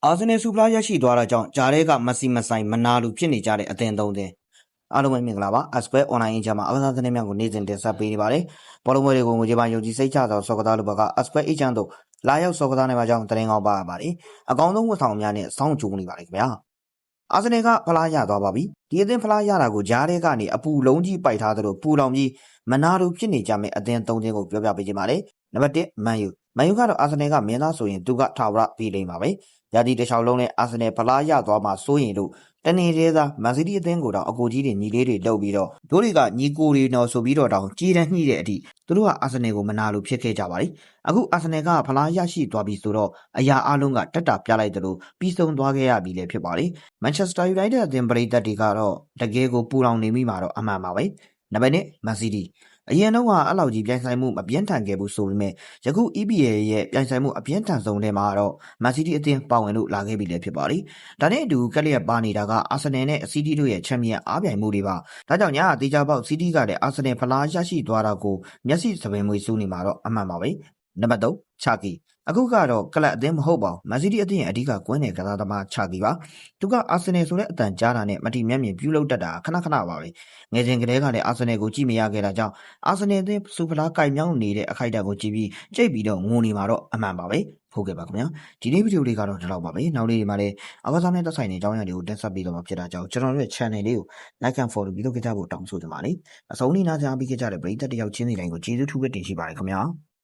အာဆင်နယ်စူဖလားရရှိသွားတာကြောင့်ဂျာရဲကမက်ဆီမဆိုင်မနာလူဖြစ်နေကြတဲ့အသင်းသုံးသင်းအားလုံးပဲမင်္ဂလာပါ Asper Online အင်ဂျာမှာအားကစားသတင်းများကိုနေ့စဉ်တင်ဆက်ပေးနေပါတယ်ဘောလုံးပွဲတွေကိုငွေကြေးပိုင်းယုံကြည်စိတ်ချသောစော်ကစားလူဘက်က Asper Agent တို့လာရောက်စော်ကစားနေပါကြောင်းသတင်းကောင်းပါရပါတယ်အကောင်းဆုံးဝန်ဆောင်များနဲ့စောင့်ကြိုးနေပါလိမ့်ခင်ဗျာအာဆင်နယ်ကဖလားရသွားပါပြီဒီအသင်းဖလားရတာကိုဂျာရဲကနေအပူလုံးကြီးပိုက်ထားသလိုပူလောင်ပြီးမနာလူဖြစ်နေကြမယ့်အသင်းသုံးသင်းကိုပြောပြပေးခြင်းပါတယ်နံပါတ်1မန်ယူကတော့အာဆင်နယ်ကမင်းသားဆိုရင်သူကထာဝရပြီးလိမ့်ပါပဲရာသီတစ်လျှောက်လုံးနဲ့အာဆင်နယ်ဖလားရသွားမှစိုးရင်လို့တနေ့တည်းသာမန်စီးတီးအသင်းကိုတော့အကိုကြီးတွေညီလေးတွေလှုပ်ပြီးတော့တို့တွေကညီကိုတွေနော်ဆိုပြီးတော့တောင်ကြည်တန်းညှိတဲ့အထိသူတို့ကအာဆင်နယ်ကိုမနာလို့ဖြစ်ခဲ့ကြပါလိမ့်အခုအာဆင်နယ်ကဖလားရရှိသွားပြီဆိုတော့အရာအလုံးကတက်တာပြလိုက်တယ်လို့ပြီးဆုံးသွားခဲ့ရပြီလေဖြစ်ပါလိမ့်မန်ချက်စတာယူနိုက်တက်အသင်းပရိသတ်တွေကတော့တကယ်ကိုပူလောင်နေမိမှာတော့အမှန်ပါပဲနံပါတ်1မန်စီးတီးအရင်တော့အဲ့လောက်ကြီးပြိုင်ဆိုင်မှုမပြင်းထန်ခဲ့ဘူးဆိုပေမဲ့ယခု EPL ရဲ့ပြိုင်ဆိုင်မှုအပြင်းထန်ဆုံးထဲမှာတော့မန်စီးတီးအသင်းပါဝင်လို့လာခဲ့ပြီလည်းဖြစ်ပါလိမ့်ဒါနဲ့အတူကက်လျက်ပါနေတာကအာဆင်နယ်နဲ့စီးတီးတို့ရဲ့ချန်ပီယံအားပြိုင်မှုတွေပါဒါကြောင့်ညာတေချာပေါက်စီးတီးကလည်းအာဆင်နယ်ဖလားရရှိသွားတာကိုမျက်စိစပင်မွေစူးနေမှာတော့အမှန်ပါပဲနံပါတ်3ချာကီအခုကတော့ကလပ်အသင်းမဟုတ်ပါဘူးမန်စီးတီးအသင်းရဲ့အဓိကကွင်းနယ်ကစားသမားချာကီပါသူကအာဆင်နယ်ဆိုတဲ့အတန်ကြားတာနဲ့မတိမျက်မြင်ပြုလုပ်တတ်တာခဏခဏပါပဲငယ်စဉ်ကတည်းကလည်းအာဆင်နယ်ကိုကြည့်မရခဲ့တာကြောင့်အာဆင်နယ်အသင်းစူဖလားကြိုက်မြောင်းနေတဲ့အခိုက်အတန့်ကိုကြည့်ပြီးကြိတ်ပြီးတော့ငိုနေမှာတော့အမှန်ပါပဲဟုတ်ကဲ့ပါခင်ဗျာဒီနေ့ဗီဒီယိုလေးကတော့ဒီလောက်ပါပဲနောက်နေ့ဒီမှာလည်းအကစားနဲ့သက်ဆိုင်တဲ့အကြောင်းအရာတွေကိုတင်ဆက်ပေးတော့မှာဖြစ်တာကြောင့်ကျွန်တော်တို့ရဲ့ channel လေးကို like and follow ပြီးတော့ကြဖို့တောင်းဆိုချင်ပါတယ်အဆုံးလေးနားကြားပြီးကြတဲ့ပရိသတ်တယောက်ချင်းစီတိုင်းကိုကျေးဇူးထူးပဲတင်ရှိပါတယ်ခင်ဗျာ